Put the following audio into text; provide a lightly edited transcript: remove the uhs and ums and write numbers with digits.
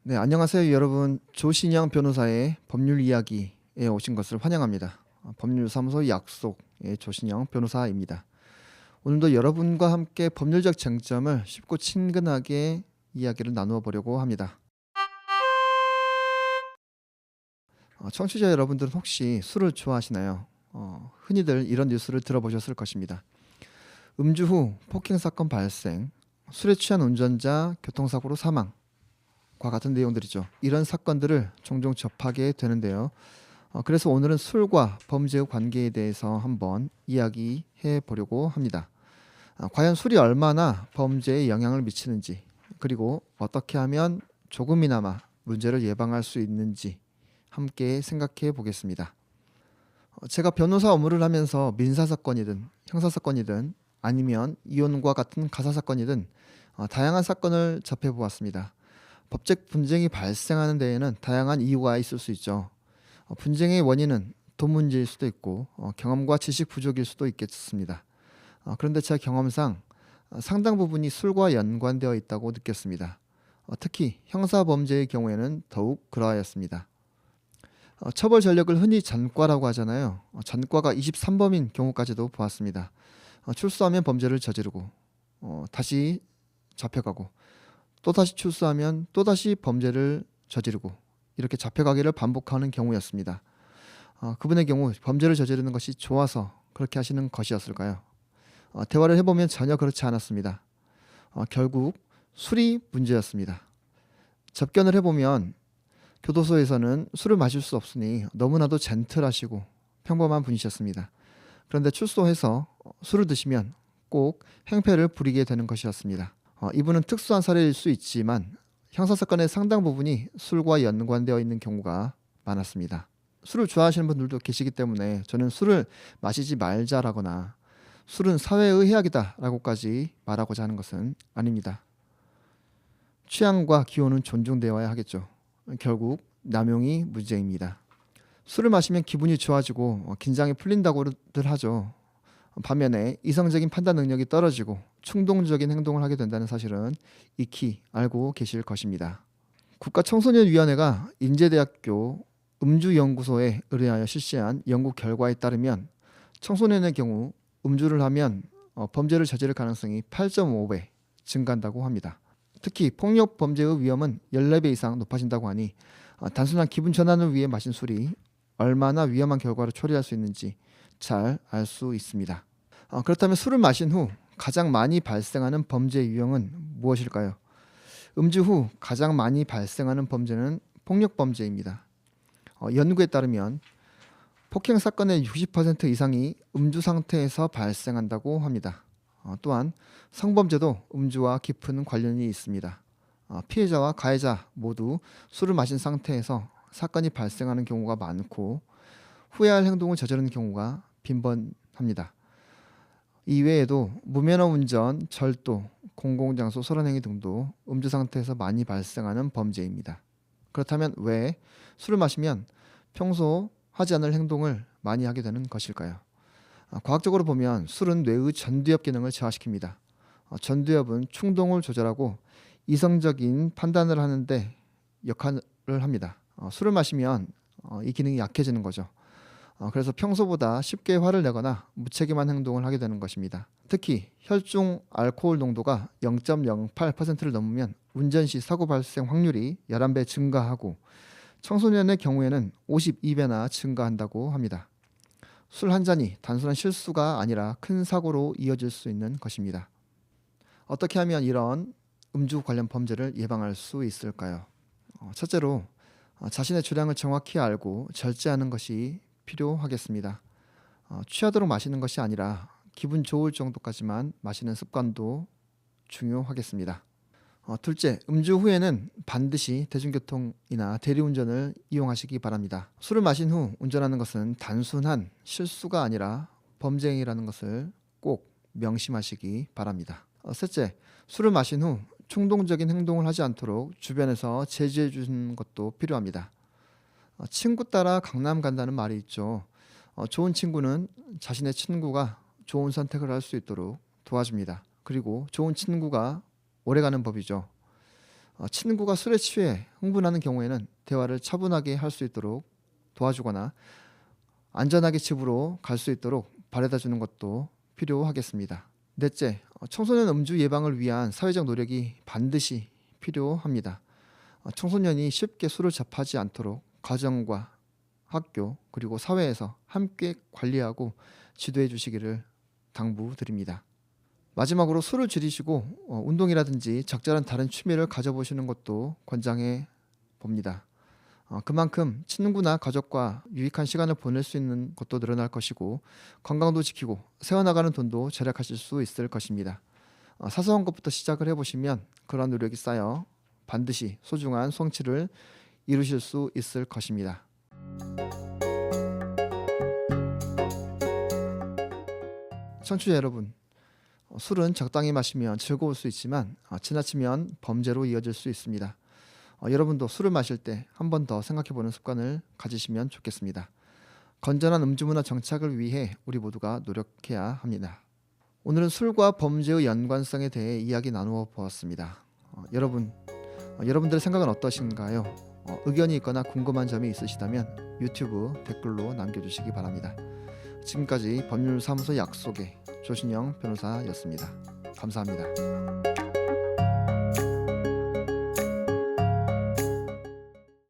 네, 안녕하세요 여러분. 조신영 변호사의 법률 이야기에 오신 것을 환영합니다. 법률사무소 약속의 조신영 변호사입니다. 오늘도 여러분과 함께 법률적 쟁점을 쉽고 친근하게 이야기를 나누어 보려고 합니다. 청취자 여러분들은 혹시 술을 좋아하시나요? 흔히들 이런 뉴스를 들어보셨을 것입니다. 음주 후 폭행 사건 발생, 술에 취한 운전자 교통사고로 사망 과 같은 내용들이죠. 이런 사건들을 종종 접하게 되는데요. 그래서 오늘은 술과 범죄의 관계에 대해서 한번 이야기해 보려고 합니다. 과연 술이 얼마나 범죄에 영향을 미치는지, 그리고 어떻게 하면 조금이나마 문제를 예방할 수 있는지 함께 생각해 보겠습니다. 제가 변호사 업무를 하면서 민사사건이든 형사사건이든 아니면 이혼과 같은 가사사건이든 다양한 사건을 접해 보았습니다. 법적 분쟁이 발생하는 데에는 다양한 이유가 있을 수 있죠. 분쟁의 원인은 돈 문제일 수도 있고 경험과 지식 부족일 수도 있겠습니다. 그런데 제 경험상 상당 부분이 술과 연관되어 있다고 느꼈습니다. 특히 형사범죄의 경우에는 더욱 그러하였습니다. 처벌 전력을 흔히 전과라고 하잖아요. 전과가 23범인 경우까지도 보았습니다. 출소하면 범죄를 저지르고 다시 잡혀가고 또다시 출소하면 또다시 범죄를 저지르고 이렇게 잡혀가기를 반복하는 경우였습니다. 그분의 경우 범죄를 저지르는 것이 좋아서 그렇게 하시는 것이었을까요? 대화를 해보면 전혀 그렇지 않았습니다. 결국 술이 문제였습니다. 접견을 해보면 교도소에서는 술을 마실 수 없으니 너무나도 젠틀하시고 평범한 분이셨습니다. 그런데 출소해서 술을 드시면 꼭 행패를 부리게 되는 것이었습니다. 이분은 특수한 사례일 수 있지만 형사사건의 상당 부분이 술과 연관되어 있는 경우가 많았습니다. 술을 좋아하시는 분들도 계시기 때문에 저는 술을 마시지 말자라거나 술은 사회의 해악이다라고까지 말하고자 하는 것은 아닙니다. 취향과 기호는 존중되어야 하겠죠. 결국 남용이 문제입니다. 술을 마시면 기분이 좋아지고 긴장이 풀린다고들 하죠. 반면에 이성적인 판단 능력이 떨어지고 충동적인 행동을 하게 된다는 사실은 익히 알고 계실 것입니다. 국가청소년위원회가 인제대학교 음주연구소에 의뢰하여 실시한 연구 결과에 따르면 청소년의 경우 음주를 하면 범죄를 저지를 가능성이 8.5배 증가한다고 합니다. 특히 폭력 범죄의 위험은 14배 이상 높아진다고 하니 단순한 기분 전환을 위해 마신 술이 얼마나 위험한 결과를 초래할 수 있는지 잘 알 수 있습니다. 그렇다면 술을 마신 후 가장 많이 발생하는 범죄 유형은 무엇일까요? 음주 후 가장 많이 발생하는 범죄는 폭력 범죄입니다. 연구에 따르면 폭행 사건의 60% 이상이 음주 상태에서 발생한다고 합니다. 또한 성범죄도 음주와 깊은 관련이 있습니다. 피해자와 가해자 모두 술을 마신 상태에서 사건이 발생하는 경우가 많고 후회할 행동을 저지르는 경우가 빈번합니다. 이외에도 무면허 운전, 절도, 공공장소 소란행위 등도 음주 상태에서 많이 발생하는 범죄입니다. 그렇다면 왜 술을 마시면 평소 하지 않을 행동을 많이 하게 되는 것일까요? 과학적으로 보면 술은 뇌의 전두엽 기능을 저하시킵니다. 전두엽은 충동을 조절하고 이성적인 판단을 하는데 역할을 합니다. 술을 마시면 이 기능이 약해지는 거죠. 그래서 평소보다 쉽게 화를 내거나 무책임한 행동을 하게 되는 것입니다. 특히 혈중 알코올 농도가 0.08%를 넘으면 운전 시 사고 발생 확률이 11배 증가하고 청소년의 경우에는 52배나 증가한다고 합니다. 술 한 잔이 단순한 실수가 아니라 큰 사고로 이어질 수 있는 것입니다. 어떻게 하면 이런 음주 관련 범죄를 예방할 수 있을까요? 첫째로 자신의 주량을 정확히 알고 절제하는 것이 필요하겠습니다. 취하도록 마시는 것이 아니라 기분 좋을 정도까지만 마시는 습관도 중요하겠습니다. 둘째, 음주 후에는 반드시 대중교통이나 대리운전을 이용하시기 바랍니다. 술을 마신 후 운전하는 것은 단순한 실수가 아니라 범죄 행위라는 것을 꼭 명심하시기 바랍니다. 셋째, 술을 마신 후 충동적인 행동을 하지 않도록 주변에서 제지해 주는 것도 필요합니다. 친구 따라 강남 간다는 말이 있죠. 좋은 친구는 자신의 친구가 좋은 선택을 할 수 있도록 도와줍니다. 그리고 좋은 친구가 오래가는 법이죠. 친구가 술에 취해 흥분하는 경우에는 대화를 차분하게 할 수 있도록 도와주거나 안전하게 집으로 갈 수 있도록 바래다 주는 것도 필요하겠습니다. 넷째, 청소년 음주 예방을 위한 사회적 노력이 반드시 필요합니다. 청소년이 쉽게 술을 접하지 않도록 가정과 학교 그리고 사회에서 함께 관리하고 지도해 주시기를 당부드립니다. 마지막으로 술을 줄이시고 운동이라든지 적절한 다른 취미를 가져보시는 것도 권장해 봅니다. 그만큼 친구나 가족과 유익한 시간을 보낼 수 있는 것도 늘어날 것이고 건강도 지키고 세워나가는 돈도 절약하실 수 있을 것입니다. 사소한 것부터 시작을 해보시면 그런 노력이 쌓여 반드시 소중한 성취를 이루실 수 있을 것입니다. 청취자 여러분, 술은 적당히 마시면 즐거울 수 있지만 지나치면 범죄로 이어질 수 있습니다. 여러분도 술을 마실 때 한 번 더 생각해보는 습관을 가지시면 좋겠습니다. 건전한 음주문화 정착을 위해 우리 모두가 노력해야 합니다. 오늘은 술과 범죄의 연관성에 대해 이야기 나누어 보았습니다. 여러분들의 생각은 어떠신가요? 의견이 있거나 궁금한 점이 있으시다면 유튜브 댓글로 남겨주시기 바랍니다. 지금까지 법률사무소 약속의 조신영 변호사였습니다. 감사합니다.